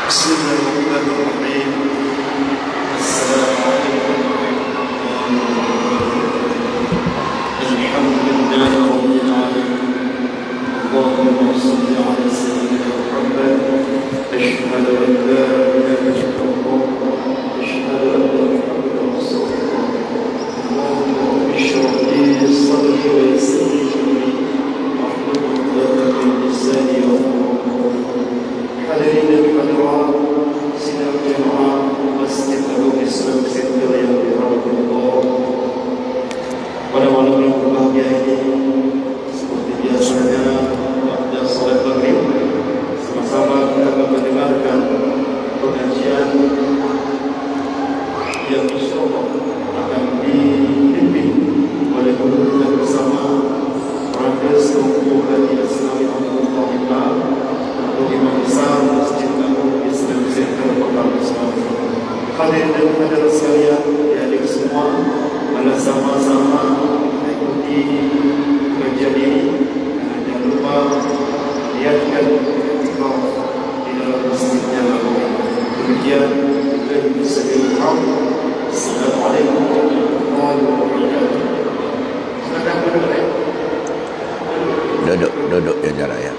بسم الله الرحمن الرحيم. السلام عليكم ورحمة الله وبركاته. الحمد لله رب العالمين. اللهم صل على سيدنا محمد. أشهد أن لا إله إلا الله. أشهد أن محمدا رسول الله. اللهم رب اشرح لي صدري ويسر لي أمري واحلل عقدة من لساني يفقهوا قولي. Hadirin dan hadirat sidang jemaah Masjid Agung Islam Sentral yang dirahmati Allah. Pada malam yang berbahagia ini, seperti biasanya pada salat maghrib, sama-sama kita akan mendengarkan pengajian yang insyaallah akan dipimpin oleh guru kita bersama Profesor Tunku Haji Aslami Abdullah Imam, Imam besar Masjid Agung Islam Sentral Kota Besar. Hadirin dan hadirat sekalian, adik semua, mari sama-sama mengikuti kajian ini. Jangan lupa niatkan iktikaf di dalam masjidnya lalu. Demikian kita bisa berdoa. Assalamualaikum warahmatullahi wabarakatuh. Silakan duduk. Duduk ya jarak ya.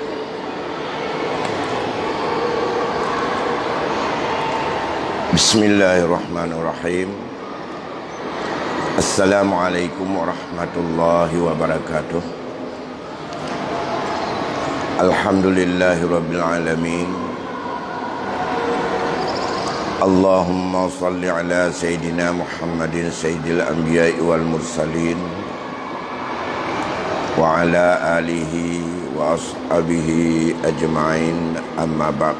Bismillahirrahmanirrahim. Assalamualaikum warahmatullahi wabarakatuh. Alhamdulillahirabbil alamin. Allahumma salli ala sayyidina Muhammadin sayyidil anbiya'i wal mursalin wa ala alihi wa ashabihi ajma'in, amma ba'd.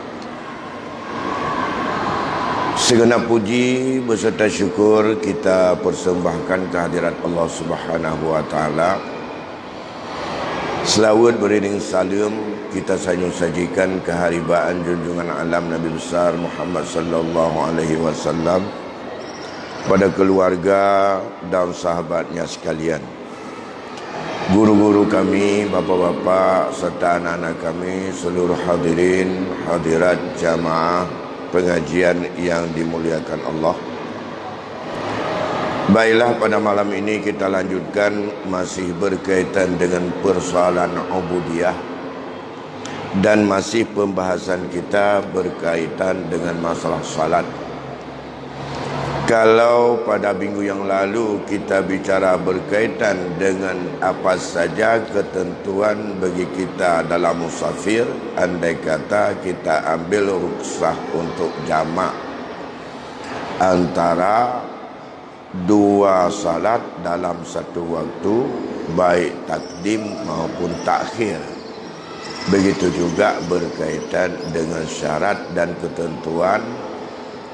Segenap puji beserta syukur kita persembahkan kehadirat Allah Subhanahu wa taala. Selawat beriring salam kita sajikan keharibaan junjungan alam Nabi besar Muhammad sallallahu alaihi wasallam pada keluarga dan sahabatnya sekalian. Guru-guru kami, bapa-bapa serta anak-anak kami, seluruh hadirin hadirat jamaah pengajian yang dimuliakan Allah. Baiklah, pada malam ini kita lanjutkan masih berkaitan dengan persoalan ubudiyah dan masih pembahasan kita berkaitan dengan masalah salat. Kalau pada minggu yang lalu kita bicara berkaitan dengan apa saja ketentuan bagi kita dalam musafir, andai kata kita ambil rukhsah untuk jamak antara dua salat dalam satu waktu, baik takdim maupun takhir. Begitu juga berkaitan dengan syarat dan ketentuan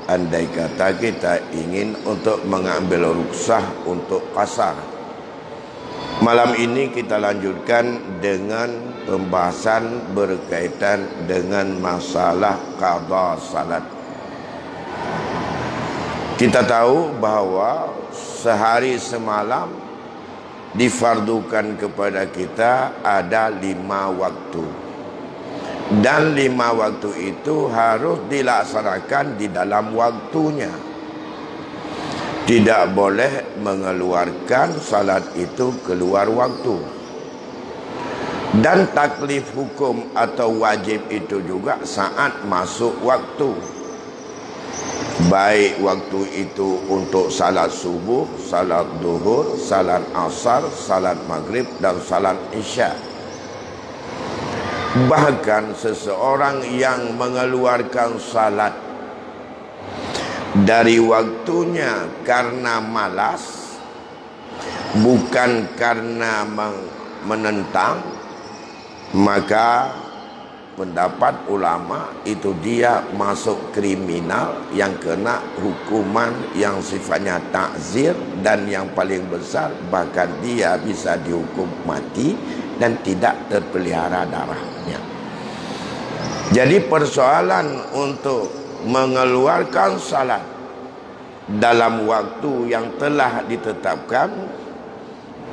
andai kata kita ingin untuk mengambil rukhsah untuk qasar. Malam ini kita lanjutkan dengan pembahasan berkaitan dengan masalah qada salat. Kita tahu bahawa sehari semalam difardukan kepada kita ada 5 waktu. Dan 5 waktu itu harus dilaksanakan di dalam waktunya. Tidak boleh mengeluarkan salat itu keluar waktu. Dan taklif hukum atau wajib itu juga saat masuk waktu. Baik waktu itu untuk salat subuh, salat duhur, salat asar, salat maghrib dan salat isya. Bahkan seseorang yang mengeluarkan salat dari waktunya karena malas, bukan karena menentang, maka pendapat ulama itu dia masuk kriminal yang kena hukuman yang sifatnya takzir, dan yang paling besar bahkan dia bisa dihukum mati dan tidak terpelihara darahnya. Jadi persoalan untuk mengeluarkan salat dalam waktu yang telah ditetapkan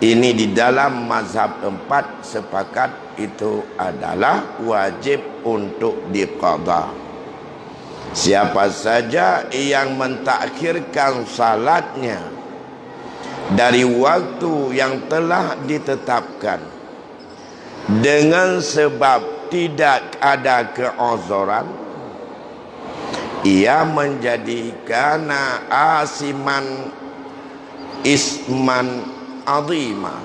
ini di dalam mazhab 4 sepakat itu adalah wajib untuk diqadha. Siapa saja yang mentakhirkan salatnya dari waktu yang telah ditetapkan dengan sebab tidak ada keozoran, ia menjadikan asiman isman azima.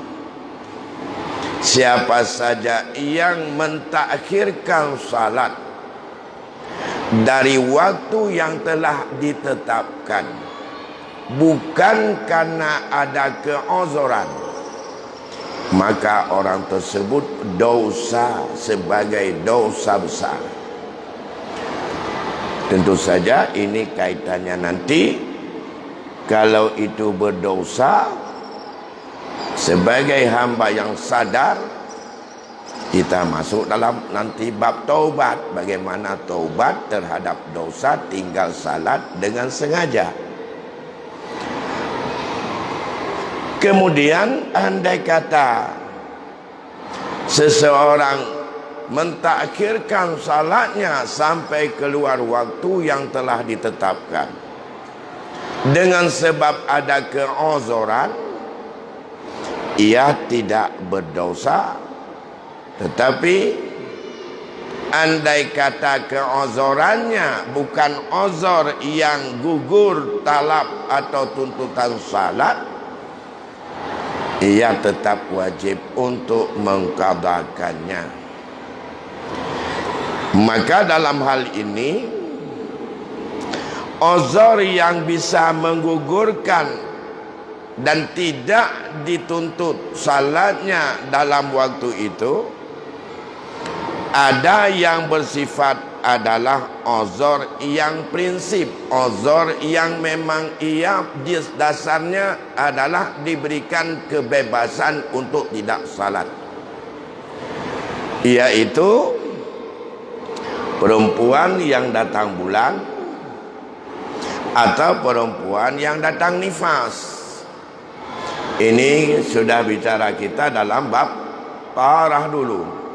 Siapa saja yang mentakhirkan salat dari waktu yang telah ditetapkan bukan karena ada keozoran, maka orang tersebut dosa sebagai dosa besar. Tentu saja ini kaitannya nanti, kalau itu berdosa sebagai hamba yang sadar, kita masuk dalam nanti bab taubat. Bagaimana taubat terhadap dosa tinggal salat dengan sengaja. Kemudian andai kata seseorang mentakhirkan salatnya sampai keluar waktu yang telah ditetapkan dengan sebab ada keozoran, ia tidak berdosa. Tetapi andai kata keozorannya bukan ozor yang gugur talab atau tuntutan salat, ia tetap wajib untuk mengqadakannya. Maka dalam hal ini, ozor yang bisa menggugurkan dan tidak dituntut salatnya dalam waktu itu, ada yang bersifat adalah ozor yang prinsip, ozor yang memang ia dasarnya adalah diberikan kebebasan untuk tidak salat, yaitu perempuan yang datang bulan atau perempuan yang datang nifas. Ini sudah bicara kita dalam bab tarah dulu.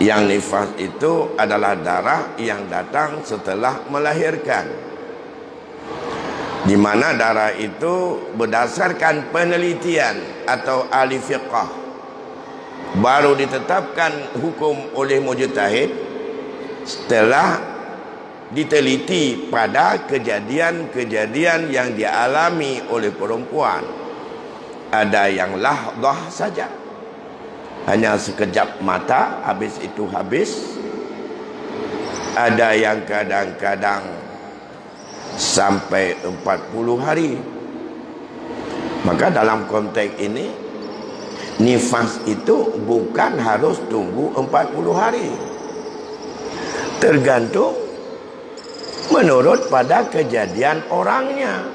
Yang nifas itu adalah darah yang datang setelah melahirkan, di mana darah itu berdasarkan penelitian atau ahli fiqh baru ditetapkan hukum oleh mujtahid setelah diteliti pada kejadian-kejadian yang dialami oleh perempuan. Ada yang lahdah saja, hanya sekejap mata, habis itu habis. Ada yang kadang-kadang sampai 40 hari. Maka dalam konteks ini, nifas itu bukan harus tunggu 40 hari. Tergantung menurut pada kejadian orangnya.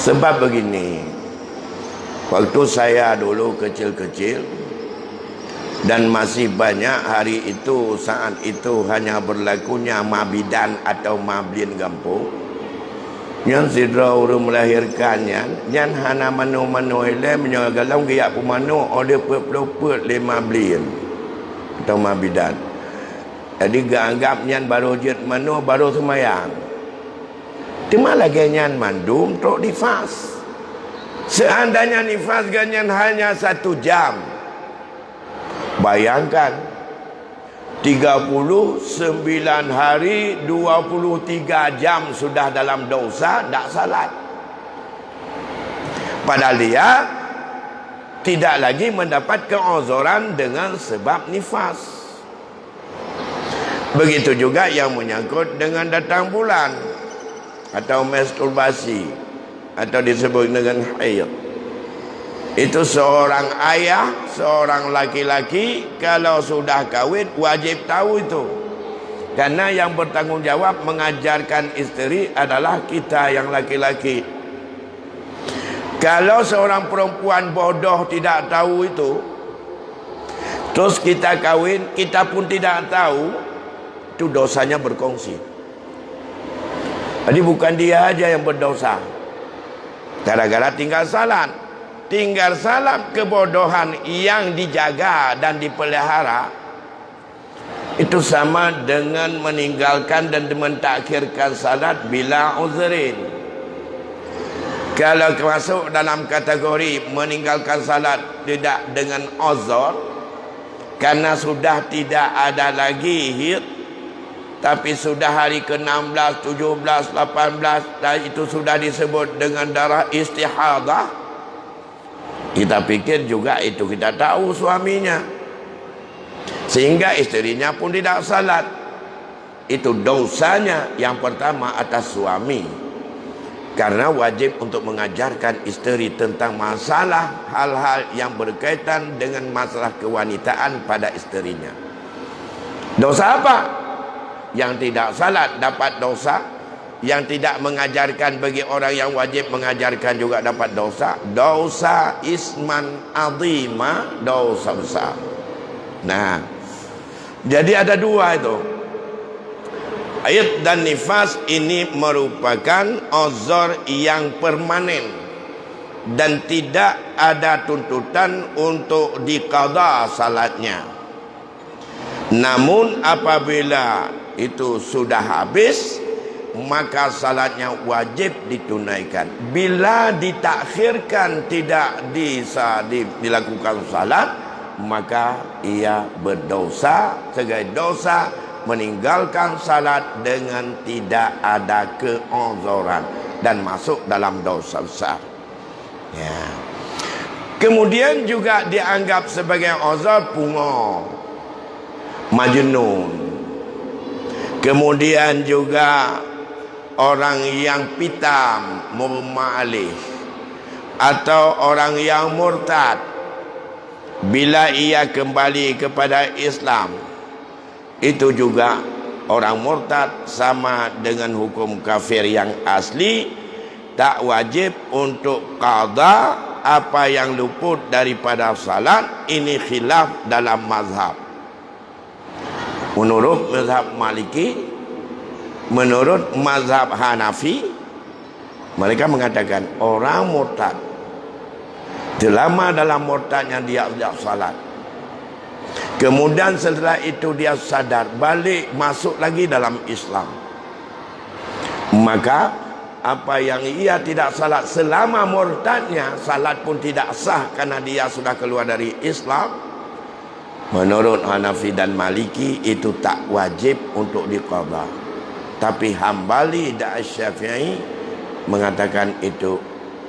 Sebab begini, waktu saya dulu kecil-kecil dan masih banyak hari itu, saat itu hanya berlakunya mabidan atau mablin kampung. Yang sidra orang melahirkannya, yang hana manu-manu ile menyagalang giyak pemanu oleh pep-pep le mablin atau mabidan. Jadi anggap nyan baru jet manu baru semayang. Cuma lagi nyan mandum tok nifas. Seandainya nifas ganyan hanya 1 jam, bayangkan 39 hari 23 jam sudah dalam dosa, tak salat. Padahal dia tidak lagi mendapat keozoran dengan sebab nifas. Begitu juga yang menyangkut dengan datang bulan atau masturbasi atau disebut dengan haid. Itu seorang ayah, seorang laki-laki kalau sudah kahwin wajib tahu itu. Karena yang bertanggungjawab mengajarkan isteri adalah kita yang laki-laki. Kalau seorang perempuan bodoh tidak tahu itu, terus kita kahwin, kita pun tidak tahu, itu dosanya berkongsi. Jadi bukan dia aja yang berdosa, gara-gara tinggal salat. Tinggal salat kebodohan yang dijaga dan dipelihara, Itu sama dengan meninggalkan dan mentakhirkan salat bila uzrin. Kalau masuk dalam kategori meninggalkan salat tidak dengan uzur, karena sudah tidak ada lagi hid, tapi sudah hari ke-16, 17, 18 dan itu sudah disebut dengan darah istihadah, kita pikir juga itu kita tahu suaminya, sehingga istrinya pun tidak salat. Itu dosanya yang pertama atas suami, karena wajib untuk mengajarkan istri tentang masalah hal-hal yang berkaitan dengan masalah kewanitaan pada istrinya. Dosa apa? Yang tidak salat dapat dosa, yang tidak mengajarkan bagi orang yang wajib mengajarkan juga dapat dosa. Dosa isman azima, dosa besar. Nah, jadi ada dua itu. Haid dan nifas ini merupakan uzur yang permanen dan tidak ada tuntutan untuk diqadha salatnya. Namun apabila itu sudah habis, maka salatnya wajib ditunaikan. Bila ditakhirkan tidak dilakukan salat, maka ia berdosa sebagai dosa meninggalkan salat dengan tidak ada keuzuran dan masuk dalam dosa besar. Ya. Kemudian juga dianggap sebagai uzur pungo, majnun. Kemudian juga orang yang pitam, murmalih, atau orang yang murtad. Bila ia kembali kepada Islam, itu juga orang murtad sama dengan hukum kafir yang asli, tak wajib untuk qadha apa yang luput daripada salat. Ini khilaf dalam mazhab. Menurut mazhab Maliki, menurut mazhab Hanafi, mereka mengatakan orang murtad selama dalam murtadnya dia tidak salat, kemudian setelah itu dia sadar balik masuk lagi dalam Islam, maka apa yang ia tidak salat selama murtadnya, salat pun tidak sah karena dia sudah keluar dari Islam. Menurut Hanafi dan Maliki itu tak wajib untuk diqadha. Tapi Hambali dan Syafi'i mengatakan itu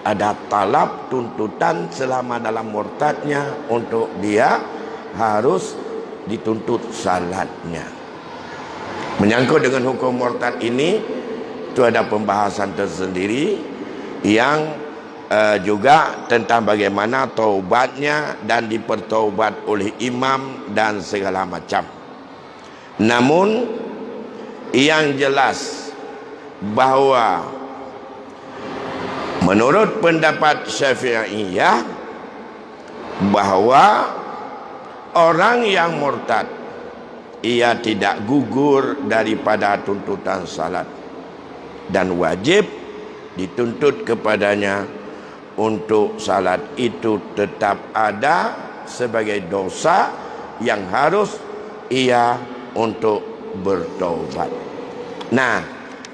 ada talab tuntutan selama dalam murtadnya untuk dia harus dituntut salatnya. Menyangkut dengan hukum murtad ini, itu ada pembahasan tersendiri yang juga tentang bagaimana taubatnya dan dipertaubat oleh imam dan segala macam. Namun yang jelas bahawa menurut pendapat Syafi'iyah, bahawa orang yang murtad ia tidak gugur daripada tuntutan salat dan wajib dituntut kepadanya untuk salat itu tetap ada sebagai dosa yang harus ia untuk bertaubat. Nah,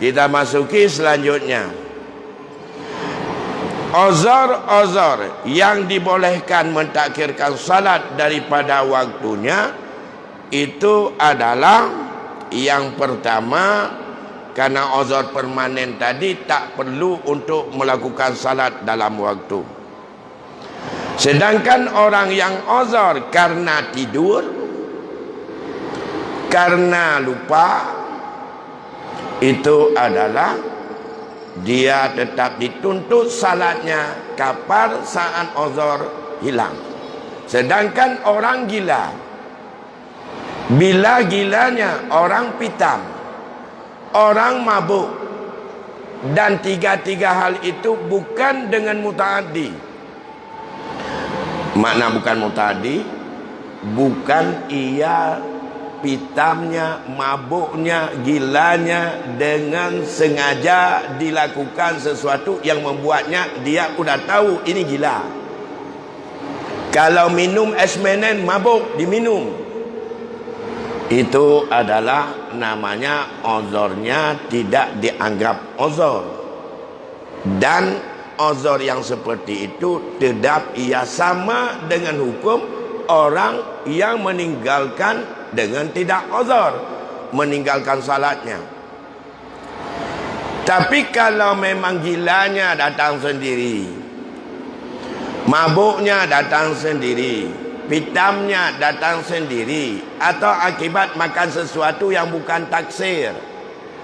kita masuki selanjutnya. Uzur-uzur yang dibolehkan mentakhirkan salat daripada waktunya itu adalah yang pertama, karena uzur permanen tadi tak perlu untuk melakukan salat dalam waktu. Sedangkan orang yang uzur karena tidur, karena lupa, itu adalah dia tetap dituntut salatnya kapan saat uzur hilang. Sedangkan orang gila, bila gilanya orang pitam, orang mabuk, dan tiga-tiga hal itu bukan dengan mutaaddi. Makna bukan mutaaddi, bukan ia pitamnya, mabuknya, gilanya dengan sengaja dilakukan sesuatu yang membuatnya dia sudah tahu ini gila. Kalau minum es menen mabuk diminum, Itu adalah namanya uzurnya tidak dianggap uzur. Dan uzur yang seperti itu tetap ia sama dengan hukum orang yang meninggalkan dengan tidak uzur, meninggalkan salatnya. Tapi kalau memang gilanya datang sendiri, mabuknya datang sendiri, pitamnya datang sendiri, atau akibat makan sesuatu yang bukan taksir,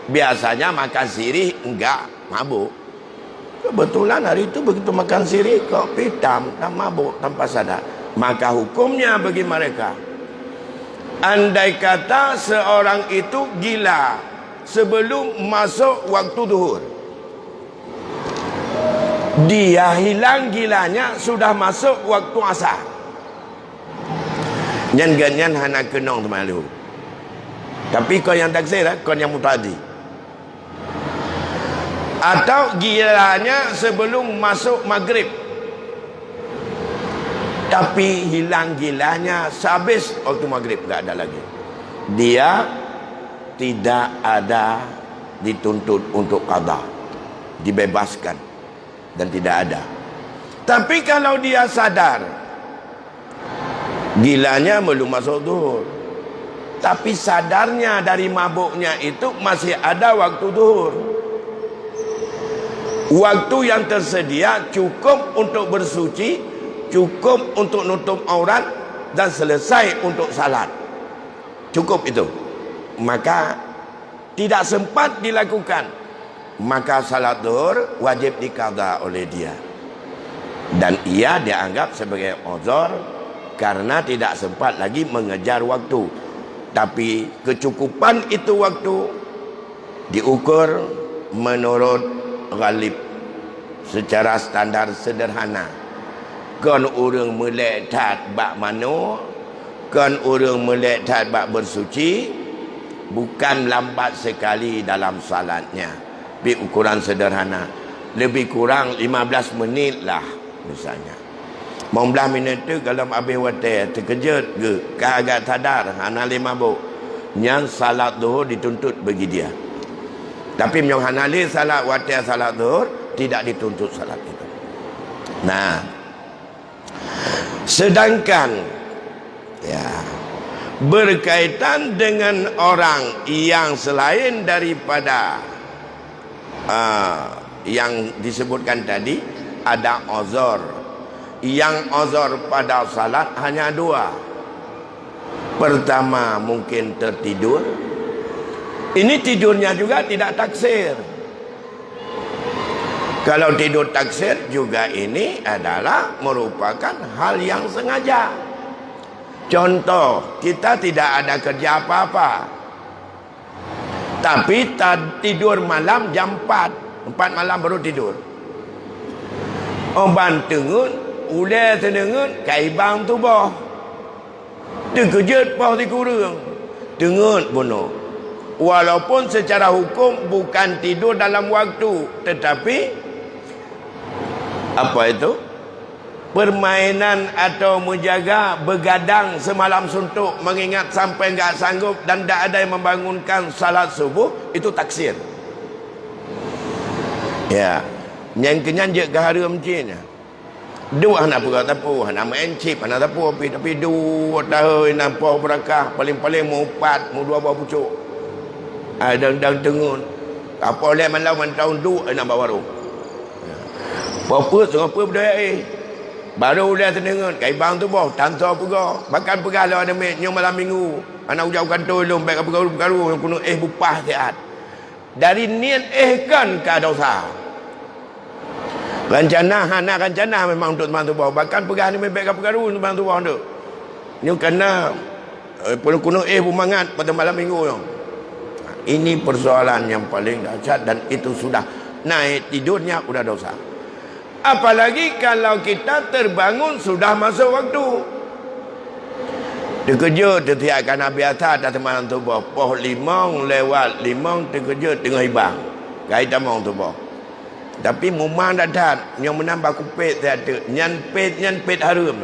biasanya makan sirih enggak mabuk, kebetulan hari itu begitu makan sirih kok pitam dan mabuk tanpa sadar, maka hukumnya bagi mereka, andai kata seorang itu gila sebelum masuk waktu zuhur, dia hilang gilanya sudah masuk waktu asar, nyan hana kenong malu. Tapi kau yang taksir, kau yang mutadi. Atau gilanya sebelum masuk maghrib, tapi hilang gilanya sehabis waktu maghrib, tak ada lagi, dia tidak ada dituntut untuk qada, dibebaskan dan tidak ada. Tapi kalau dia sadar gilanya belum masuk zuhur, tapi sadarnya dari mabuknya itu masih ada waktu zuhur, waktu yang tersedia cukup untuk bersuci, cukup untuk nutup aurat dan selesai untuk salat, cukup itu, maka tidak sempat dilakukan, maka salat zuhur wajib diqada oleh dia, dan ia dianggap sebagai uzur karena tidak sempat lagi mengejar waktu. Tapi kecukupan itu waktu diukur menurut ghalib, secara standar sederhana. Kan orang melek tat bak mano, kan orang melek tat bak bersuci, bukan lambat sekali dalam salatnya. Tapi ukuran sederhana, lebih kurang 15 menit lah misalnya. 15 minit tu kalau habis water terkejut ke agak sadar hanali mabuk, yang salat zuhur dituntut bagi dia. Tapi yang hanali salat water salat zuhur tidak dituntut salat itu. Nah, sedangkan ya berkaitan dengan orang yang selain daripada yang disebutkan tadi, ada uzur. Yang uzur pada salat hanya dua. Pertama mungkin tertidur. Ini tidurnya juga tidak taksir. Kalau tidur taksir juga ini adalah merupakan hal yang sengaja. Contoh, kita tidak ada kerja apa-apa, tapi tidur malam jam 4 malam baru tidur. Oban tengun, ulai tenengun, kaibang tu boh. Terkejut boh di kurung. Tengun bunuh. Walaupun secara hukum bukan tidur dalam waktu, tetapi apa itu? Permainan atau menjaga begadang semalam suntuk, mengingat sampai enggak sanggup dan tak ada yang membangunkan salat subuh, itu taksir. Ya, yang kenyanjek ke harum cina. Dua anak pura tapu, anak main chip, anak tapu tapi dua tahun nampak berakah, paling-paling mau 4, mau 2 buah pucuk. Ada dan tengun. Apa oleh malam tahun 2 nak bawa baru. Apa apa berdaya baru dah tenengun kaibang tu boh tansa pega bahkan pegala ada nyom malam minggu anak ujau kantor lom baik pergaru yang kuno bupah siat dari niat kan ke dosa rencana memang untuk teman tu boh bahkan pegah ni baik pergaru teman tu boh tu ni kena kuno bumangat pada malam minggu yang ini persoalan yang paling dahsyat dan itu sudah naik tidurnya sudah dosa. Apalagi kalau kita terbangun sudah masuk waktu. Terkejut tertiakkan biasa tak teman tu boh. Poh limong lewat limong terkejut tengah ibang. Kaitan mong tu boh. Tapi memang dadat yang menambah kupet tiada. Nyan pet harum.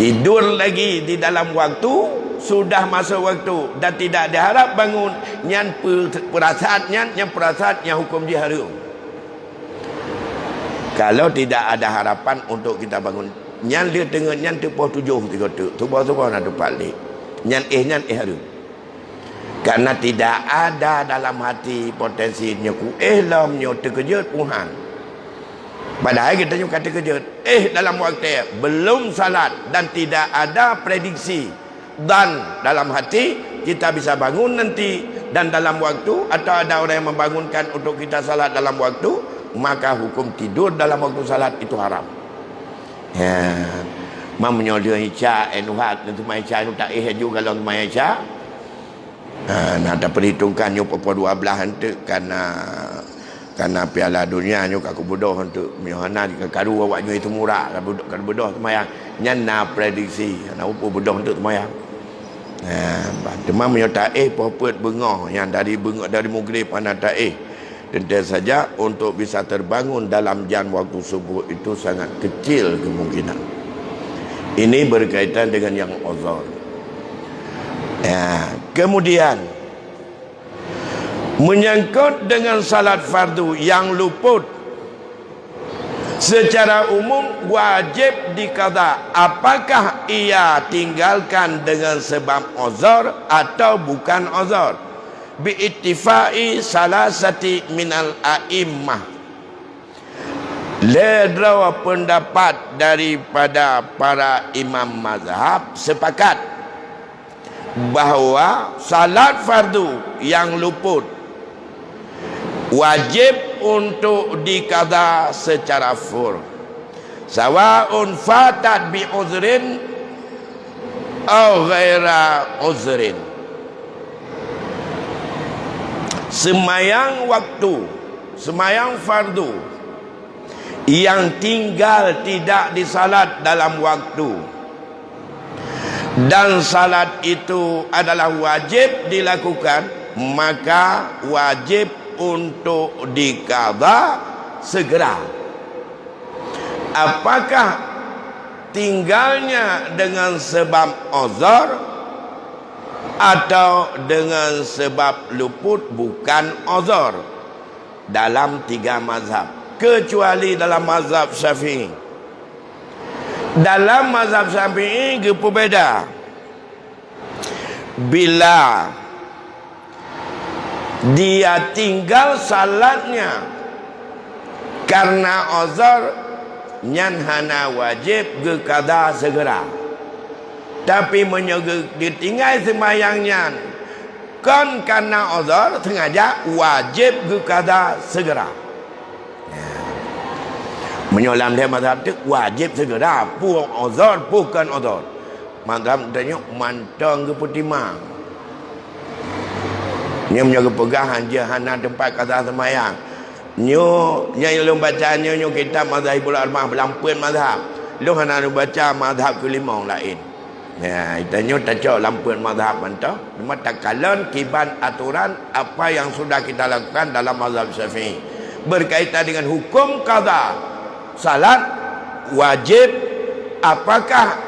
Tidur lagi di dalam waktu sudah masuk waktu dan tidak diharap bangun nyan perasaan yang hukum diharu. Kalau tidak ada harapan untuk kita bangun nyan dia tengah nyan tepoh 7 tu bawa nak balik nyan haru. Karena tidak ada dalam hati potensinya ku lamnya terkejut Tuhan. Padahal kita juga terkejut dalam waktu belum salat dan tidak ada prediksi, dan dalam hati kita bisa bangun nanti dan dalam waktu, atau ada orang yang membangunkan untuk kita salat dalam waktu, maka hukum tidur dalam waktu salat itu haram. Ya, mamnya dia Isya enuhat untuk mai Isya nu tak juga kalau mai Isya. Nah, ada perhitungkannya pukul 12 tu karena piala dunia nyo aku bodoh untuk Yohana karu awaknya itu murah kan bodoh semayang nyana prediksi ana upo bodoh untuk semayang. Demam menyata popet bengah yang dari maghrib ana ta tentu saja untuk bisa terbangun dalam jam waktu subuh itu sangat kecil kemungkinan. Ini berkaitan dengan yang uzur. Kemudian menyangkut dengan salat fardu yang luput secara umum wajib diqada. Apakah ia tinggalkan dengan sebab uzur atau bukan uzur? Biittifaqi salasati minal a'immah. Ledra pendapat daripada para imam mazhab sepakat bahawa salat fardu yang luput wajib untuk diqada secara fur, sawa'un fatat bi uzrin atau ghaira uzrin. Semayang waktu, semayang fardu yang tinggal tidak disalat dalam waktu dan salat itu adalah wajib dilakukan, maka wajib untuk diqada segera. Apakah tinggalnya dengan sebab uzur atau dengan sebab luput bukan uzur? Dalam 3 mazhab, kecuali dalam mazhab Syafi'i. Dalam mazhab Syafi'i berbeza. Bila dia tinggal salatnya karena uzur, nyan hana wajib qada segera. Tapi ditinggal semayangnya kan karena uzur sengaja, wajib qada segera. Menyolam dia mazhab tu wajib segera, pun uzur bukan uzur. Mazhab tanya mantang ke putimang. Nya menjaga pegangan je hana tempat qada semayang. Nyo yang bacanya nyo kitab Mazhabul Arba'ah belampun mazhab. Lu hana baca mazhab kelima lain. Ya, itanya tak cak lampun mazhab mantau. Cuma tak kalan kiban aturan apa yang sudah kita lakukan dalam mazhab Syafi'i berkaitan dengan hukum qada salat wajib. Apakah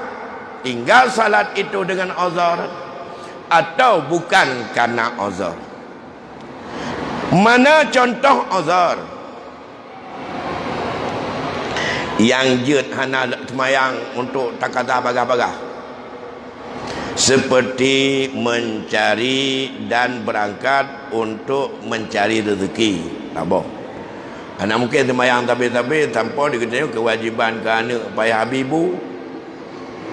tinggal salat itu dengan uzur atau bukan karena uzur? Mana contoh uzur yang jut hana semayang untuk tak kata bagah-bagah, seperti mencari dan berangkat untuk mencari rezeki. Tak boh. Anak mungkin semayang tapi tanpa dikatakan kewajiban kerana payah habibu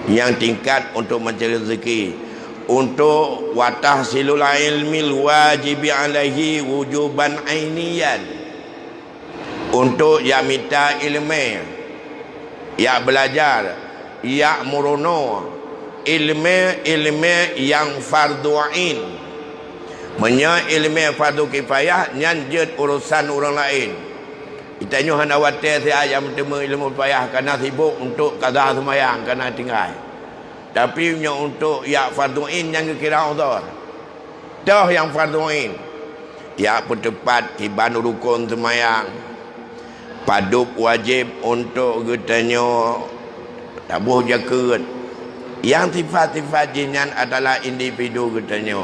yang tingkat untuk mencari rezeki, untuk watahsilul ilmil wajibi alaihi wujuban ainiyan, untuk ya minta ilmu, ya belajar, ya murono ilmu yang fardu ain. Menya ilmu fardu kifayah nyanjut urusan orang lain. Itanya hana watir saya yang bertemu ilmu payah kerana sibuk untuk qada semayang kerana tinggal. Tapi untuk ya fardu ain yang kira uzur. Dah yang fardu ain. Ya bertepat tiban rukun semayang. Padup wajib untuk getanya tabuh jaket. Yang sifat-sifat jinyan adalah individu katanya.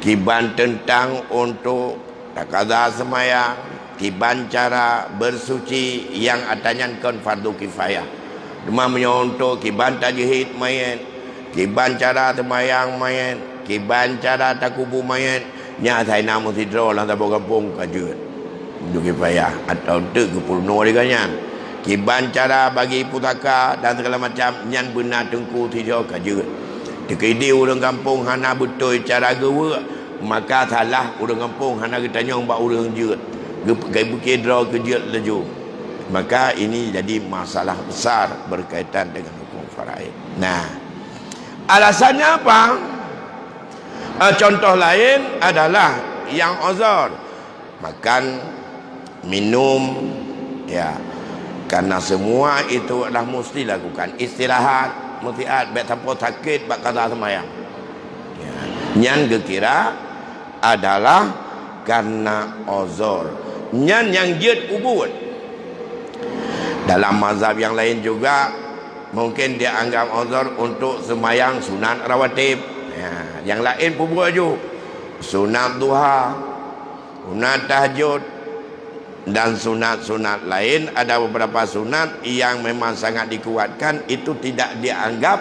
Kiban tentang untuk takaza semayang, kiban cara bersuci yang adanya kon fardu kifayah. Cuma menyontoh kiban tajhid mayat, kiban cara semayang mayat, kiban cara takubu mayat, nya saya nak mesti draw lah tabung kampung kajut. Fardu kifayah atau tu kepulno diganya. Kiban cara bagi putaka dan segala macam nyan benar tengku tiga kajut. Dekidi orang kampung hana betul cara gewa, maka salah orang kampung hana kitanya mbak orang jut. Gay bukit draw kejut laju. Maka ini jadi masalah besar berkaitan dengan hukum faraid. Nah, alasannya apa? Contoh lain adalah yang uzur, makan, minum, ya. Karena semua itu adalah mesti lakukan. Istirahat, mutiat, baik tanpa sakit, bak kata semayang. Ya. Yang kira adalah karena uzur. Yang jid ubud. Dalam mazhab yang lain juga mungkin dia anggap uzur untuk semayang sunat rawatib. Ya. Yang lain pun buat juga sunat duha, sunat tahajud, dan sunat-sunat lain. Ada beberapa sunat yang memang sangat dikuatkan, itu tidak dianggap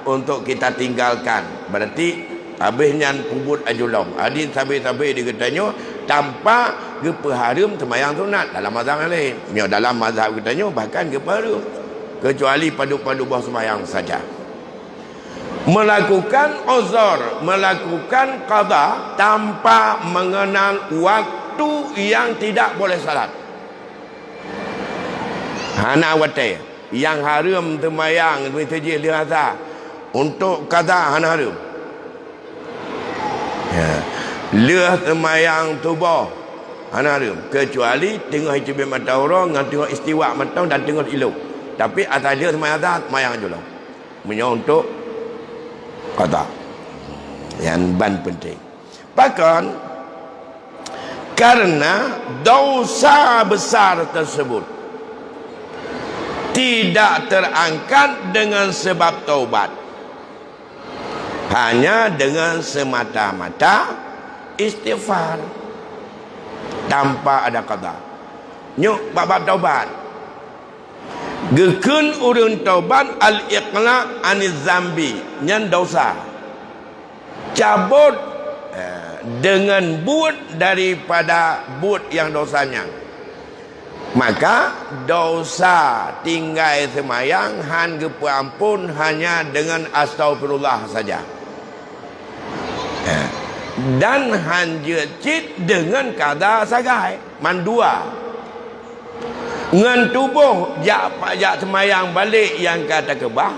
untuk kita tinggalkan. Berarti habisnya kubut ajulom adin sabi-sabi dikatanya tanpa gepaharum semayang sunat dalam mazhab yang lain. Dalam mazhab katanya bahkan gepaharum kecuali padu-padu bawah semayang saja. Melakukan uzur, melakukan qada tanpa mengenal waktu yang tidak boleh salat. Hana wate yang haram semayang masjid lihatah untuk qada hana haram. Ya. Leh semayang tubuh hana haram kecuali tengah hijab mata orang dengan tengah istiwa mata dan tengah ilok. Tapi atas dia semayang aja lah. Menyontok qada. Yang ban penting. Bahkan karena dosa besar tersebut tidak terangkat dengan sebab taubat, hanya dengan semata-mata istighfar tanpa ada qada. Nyuk bab taubat gekun urun taubat al-iqla' aniz zambi nyan dosa cabut dengan but daripada but yang dosanya, maka dosa tinggal semayang han gepu ampun hanya dengan astagfirullah saja. Dan han jecit dengan kada sagai mandua ngan tubuh jak semayang balik yang kata kebah.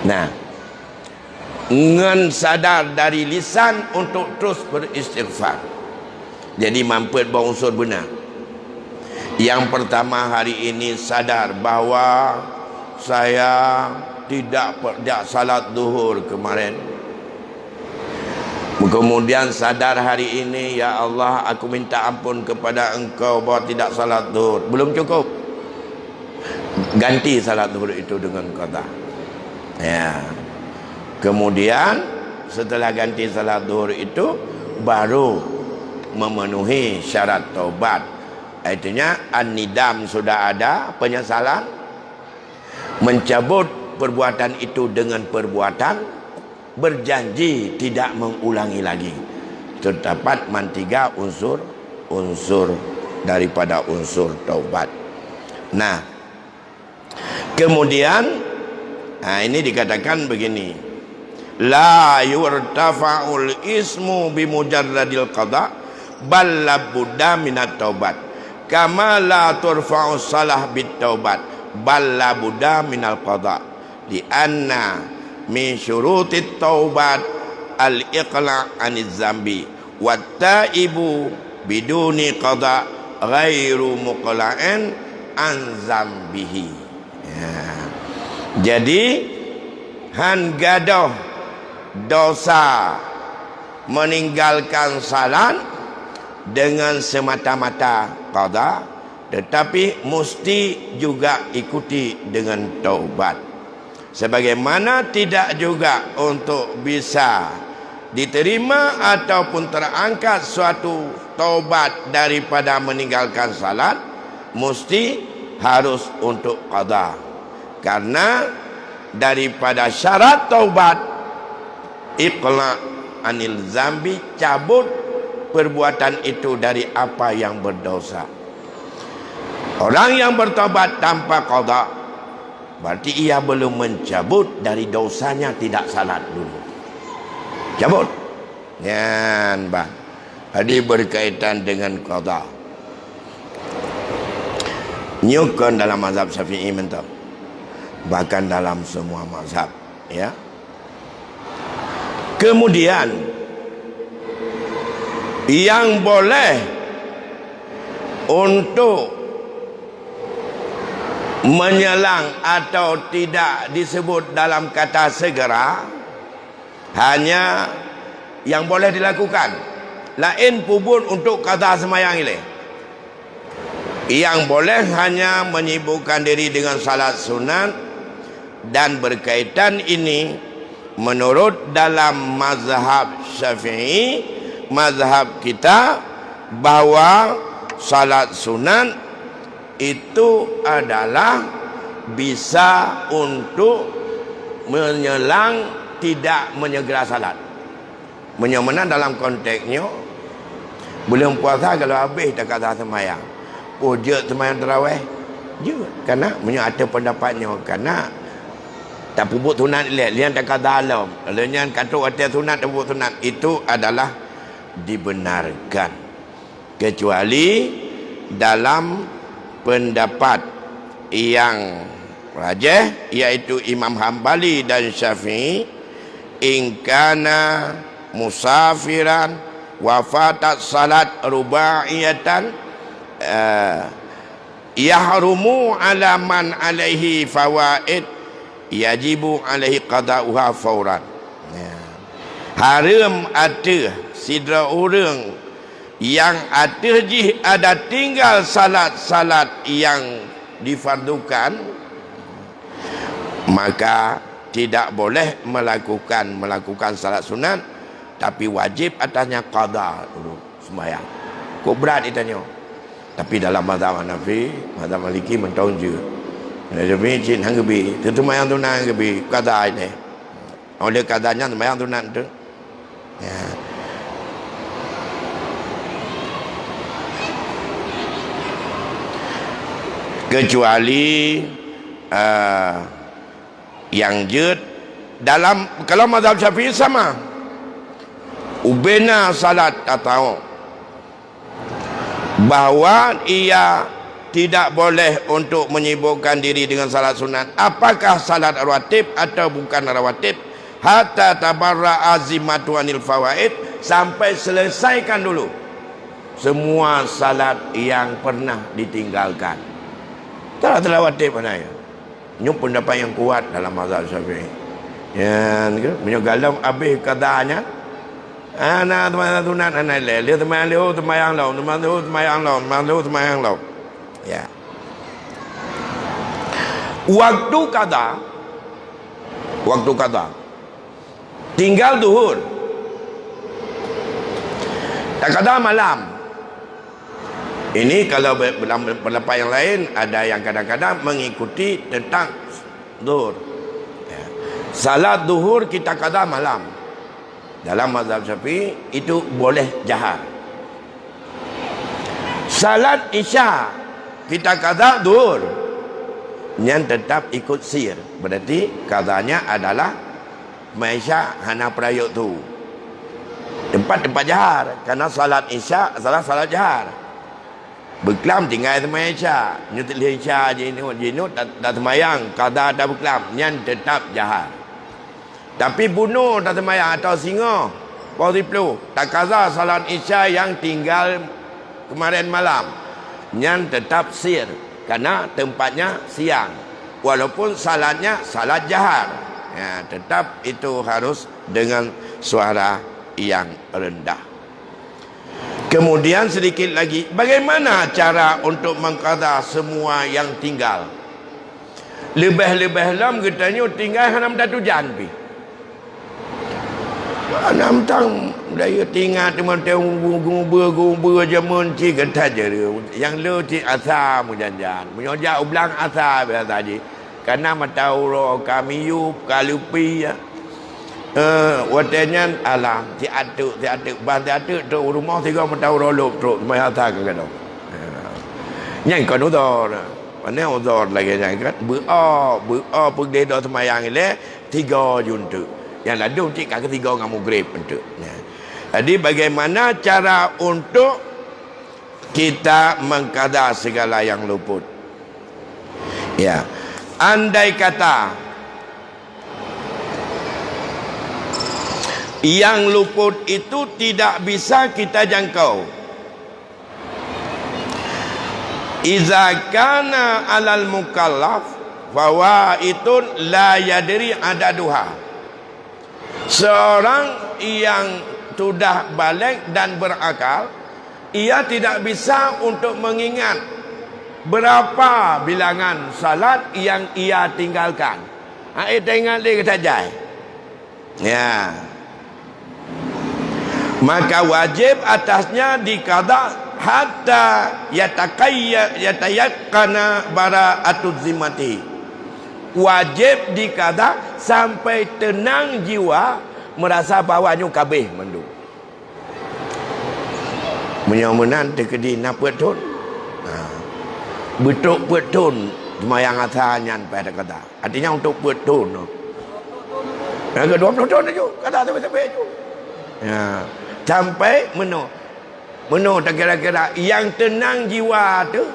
Nah, ngan sadar dari lisan untuk terus beristighfar. Jadi mampet bawa unsur benar. Yang pertama hari ini sadar bahawa saya tidak salat zuhur kemarin. Kemudian sadar hari ini, ya Allah, aku minta ampun kepada Engkau bahawa tidak salat zuhur. Belum cukup, ganti salat zuhur itu dengan qada. Ya. Kemudian setelah ganti salat zuhur itu baru memenuhi syarat taubat. Artinya an-nidam sudah ada, penyesalan, mencabut perbuatan itu dengan perbuatan, berjanji tidak mengulangi lagi. Terdapat mantiga unsur daripada unsur taubat. Nah, kemudian ini dikatakan begini, la yurtafa'ul ismu bimujarradil qada bal labudda minat taubat kama la turfa'u salah bit taubat bal labudda minal qada li anna min syurutit taubat al iqla' aniz zambi wat taibu biduni qada ghairu muqla'in an zambihi. Ya. Jadi han gadoh dosa meninggalkan salat dengan semata-mata qada, tetapi mesti juga ikuti dengan taubat. Sebagaimana tidak juga untuk bisa diterima ataupun terangkat suatu taubat daripada meninggalkan salat, mesti harus untuk qada. Karena daripada syarat taubat, iqla anil zambi, cabut perbuatan itu dari apa yang berdosa. Orang yang bertobat tanpa qada, berarti ia belum mencabut dari dosanya tidak salat dulu. Cabut. Yan bang. Hadis berkaitan dengan qada. Nyukun dalam mazhab Syafi'i mentok. Bahkan dalam semua mazhab, ya. Kemudian yang boleh untuk menyelang atau tidak disebut dalam kata segera, hanya yang boleh dilakukan. Lain pun untuk qada semayang ini. Yang boleh hanya menyibukkan diri dengan salat sunat, dan berkaitan ini menurut dalam mazhab Syafi'i, mazhab kita, bahwa salat sunat itu adalah bisa untuk menyelang, tidak menyegera salat. Menyemena dalam konteksnya, belum puasa kalau habis dah kata semayang, oh dia semayang tarawih je, kerana ada pendapatnya, kerana tak pupuk sunat lian tak kata alam, lalunya kata atas sunat tak pupuk sunat, itu adalah dibenarkan, kecuali dalam pendapat yang rajih, iaitu Imam Hambali dan Syafi'i, ingkana musafiran wafatat salat rubaiyatan yahrumu ala man alaihi fawaid yajibu alaihi qada'uha fauran. Haram ada sidra orang yang ada tinggal salat-salat yang difardukan, maka tidak boleh melakukan salat sunat, tapi wajib atasnya qada dulu sembahyang. Kok berat ditanya. Tapi dalam mazhab Hanafi, mazhab Maliki mentong je. Jadi cin hang gebi, tu sembahyang sunat gebi qada ini. Oleh qadanya sembahyang sunat tu. Ya. Kecuali yang jed dalam, kalau mazhab Syafi'i sama ubena salat atau bahawa ia tidak boleh untuk menyibukkan diri dengan salat sunat, apakah salat rawatib atau bukan rawatib, hatta tabarra azimatu anil fawaid, sampai selesaikan dulu semua salat yang pernah ditinggalkan. Tak rawatib mana ya? Ini pendapat yang kuat dalam mazhab Syafi'i. Yang punya galam habis katanya, ana teman sunat ana le teman le temayang law, teman le temayang law, teman le temayang law. Ya. Waktu qada tinggal zuhur, tak qada malam. Ini kalau dalam pendapat yang lain, ada yang kadang-kadang mengikuti tentang zuhur. Ya. Salat zuhur kita qada malam. Dalam mazhab Syafi'i itu boleh jahar. Salat isya kita qada zuhur, yang tetap ikut sir. Berarti qadanya adalah maisya hana perayuk tu. Tempat jahar. Karena salat isya adalah salat jahar. Berkelam tinggal semayang isya, nyutik lihat isya jinut tak semayang, qada tak berkelam, yang tetap jahar. Tapi bunuh tak semayang atau singa Pausiplu tak qada salat isya yang tinggal kemarin malam, yang tetap sir, karena tempatnya siang, walaupun salatnya salat jahar, ya, tetap itu harus dengan suara yang rendah. Kemudian sedikit lagi, bagaimana cara untuk mengqada semua yang tinggal? Lebih-lebih lam katanya tinggal hanam datu janpi. Hanam tang daya tinggal teman gumber jamun ci kata je yang lu ci asa mujanjan. Menyoja ublang asa biasa ji. Karena matauro kami yup kalupi ya. Watanya alam ti atuk ban ti atuk tu rumah tiga matauro lop tu mai asa ke kado. Yang kono do. Mana uzur lagi jangan bữa pergi dah semayang ile 3 juntu. Yang lalu cik kat ketiga ngamu grip untuk. Jadi bagaimana cara untuk kita mengkadar segala yang luput? Ya. Andai kata yang luput itu tidak bisa kita jangkau. Iza kana alal mukallaf fawaitun la yadri adaduha. Seorang yang sudah balik dan berakal, ia tidak bisa untuk mengingat berapa bilangan salat yang ia tinggalkan. Itu ingat dia kata jai. Ya. Maka wajib atasnya dikada hatta yatayakkana bara'atuz zimmati. Wajib dikada sampai tenang jiwa merasa bawanya kabeh mandu. Menyamunan tekedi na petun. Betuk petun semayang asanyan pada kata. Artinya untuk petun. Yang kedua petun aja kata sampai tu. Ya, sampai Meno tak kira-kira yang tenang jiwa tu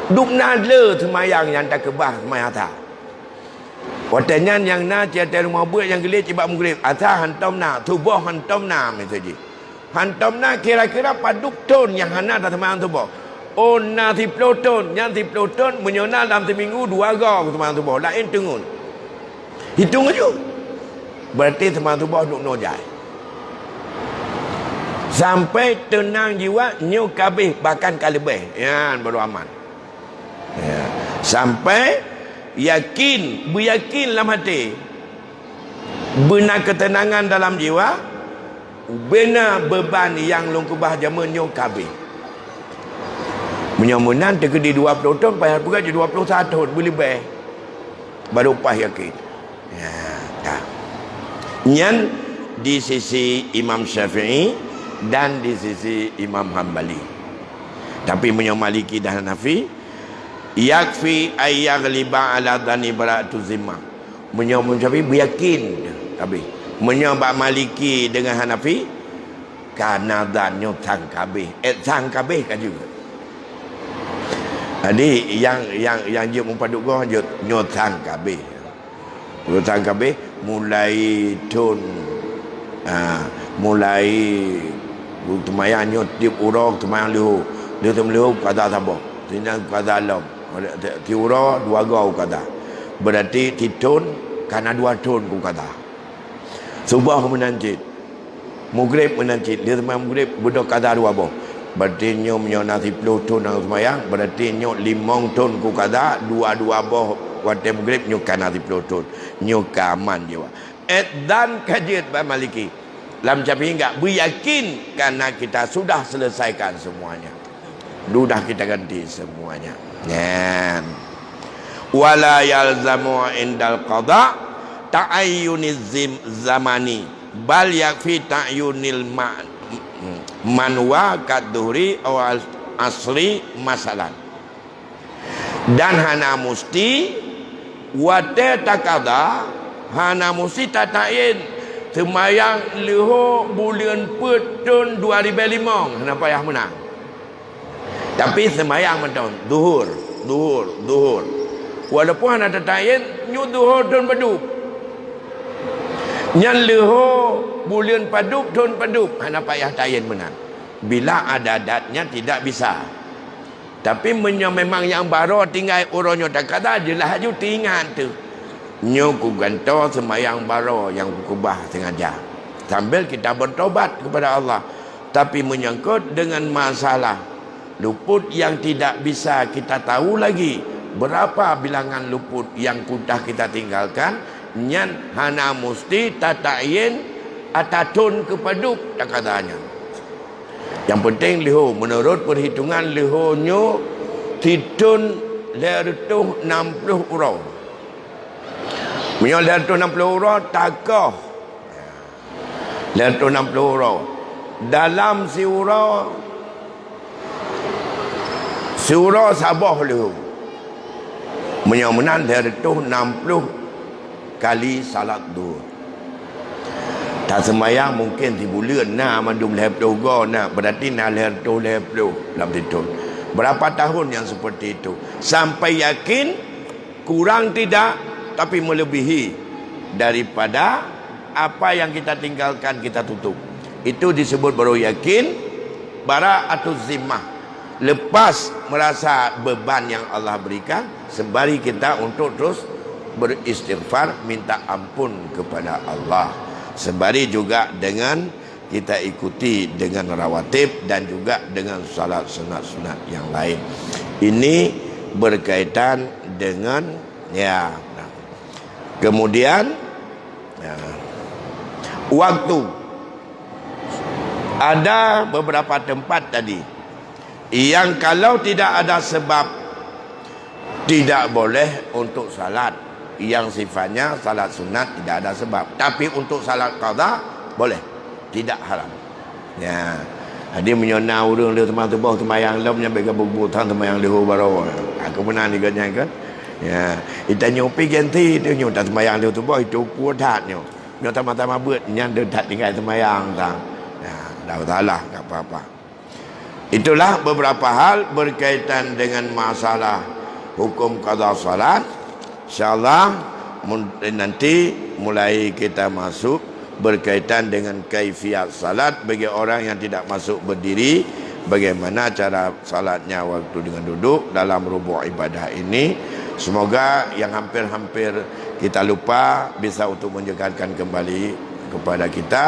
duk nadle semayang yang tak kebah semayang tak. Watanya yang na cerita rumah buat yang gelik cibak mughrib asa hantam na tubuh hantam na saja. Hantam na kira-kira paduk ton yang hana dah semayang tubuh. Oh na 10 ton, yang 10 ton menyona dalam seminggu 2 gau semayang tubuh. Lain tengun. Hitung aja. Berarti semayang tubuh duk nojai. Sampai tenang jiwa nyu kabeh bahkan kalebeh ya baru aman ya. Sampai beryakin dalam hati benar ketenangan dalam jiwa benar beban yang lungkubah jaman nyu kabeh menyamunan terkedi 20 tahun payah pula je 21 tahun boleh lebih baru pah yakin ya, ya. Nyan di sisi Imam Syafi'i dan di sisi Imam Hambali. Tapi menyang Maliki dan Hanafi yakfi ayyaghliba ala dhani bara'atu zimmah. Menyang Syafi'i beryakin tapi menyang Maliki dengan Hanafi karena dhanyo sang kabeh sang kabeh kan juga. Jadi yang dia mempaduk gua nyot sang kabeh. Nyot sang kabeh mulai tun mulai temayang nyot tiup urang temayang lihu dia temelihu kada sabah tinggal kada alam tiura 2 gau kada berarti titun karena 2 ton ku kada subah menancit maghrib menancit dia temayang maghrib budak kada 2 boh berarti nyo menyona 10 ton nang temayang berarti nyo 5 ton ku kada 2 boh waktu maghrib nyo kana 10 ton nyo kaman jiwa dan kajian Imam Maliki dalam Syafi'i enggak beryakin karena kita sudah selesaikan semuanya. Sudah kita ganti semuanya. Ya. Wala yalzamu indal qada ta'ayyuniz zamani bal yakfi ta'yunil manwa kadhuri awal asli masalan. Dan hana musti wate takada hana musti tatayin semayang leho bulan petun 2005 nak payah menang. Tapi semayang mentang zuhur. Walaupun ada tayin nyu zuhur tun padup. Nyan leho bulan padup tun padup nak payah tayin menang. Bila ada adatnya tidak bisa. Tapi memang yang baru tinggal orangnya tak kata jelah ju tinggal tu. Nyo ku ganto semayang baro yang kubah sengaja sambil kita bertobat kepada Allah tapi menyangkut dengan masalah luput yang tidak bisa kita tahu lagi berapa bilangan luput yang kudah kita tinggalkan, nyan hana musti tatayin atatun kepaduk tak katanya. Yang penting liho menurut perhitungan lihonyo tidun lertuh 60 urau. Menyo lertuh 60 urau takah. Lertuh 60 urau. Dalam si urau sabah liho. Menyo menan lertuh 60 kali salat duhur. Tak semayang mungkin 3 bulan nak mandum lertuh go nak berarti nak lertuh dalam tidur. Berapa tahun yang seperti itu sampai yakin kurang tidak tapi melebihi daripada apa yang kita tinggalkan kita tutup. Itu disebut baru yakin bara'atuz zimmah. Lepas merasa beban yang Allah berikan, sembari kita untuk terus beristighfar, minta ampun kepada Allah. Sembari juga dengan kita ikuti dengan rawatib dan juga dengan salat sunat-sunat yang lain. Ini berkaitan dengan kemudian waktu. Ada beberapa tempat tadi yang kalau tidak ada sebab tidak boleh untuk salat yang sifatnya salat sunat tidak ada sebab, tapi untuk salat qada boleh, tidak haram. Ya, dia menyona urang dia tempat tubuh temayang lam nya bega bubutan temayang leho baro. Aku pernah diganya kan. Ya, kita nyopi ganti dia nyoda temayang leho tubuh itu kuat nyo. Nyo tama-tama buat nya dekat tinggal temayang tang. Ya, dah talah enggak apa-apa. Itulah beberapa hal berkaitan dengan masalah hukum qada salat. InsyaAllah nanti mulai kita masuk berkaitan dengan kaifiat salat bagi orang yang tidak masuk berdiri, bagaimana cara salatnya waktu dengan duduk dalam rubu' ibadah ini. Semoga yang hampir-hampir kita lupa bisa untuk menyegarkan kembali kepada kita,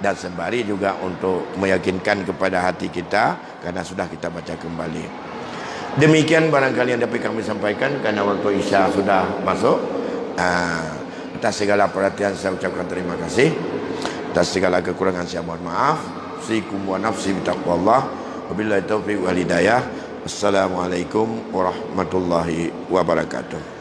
dan sembari juga untuk meyakinkan kepada hati kita karena sudah kita baca kembali. Demikian barangkali yang dapat kami sampaikan karena waktu Isya sudah masuk. Atas segala perhatian saya ucapkan terima kasih. Atas segala kekurangan saya mohon maaf. Usikum wa nafsi bitaqwallah. Wabillahi taufiq wal hidayah. Assalamualaikum warahmatullahi wabarakatuh.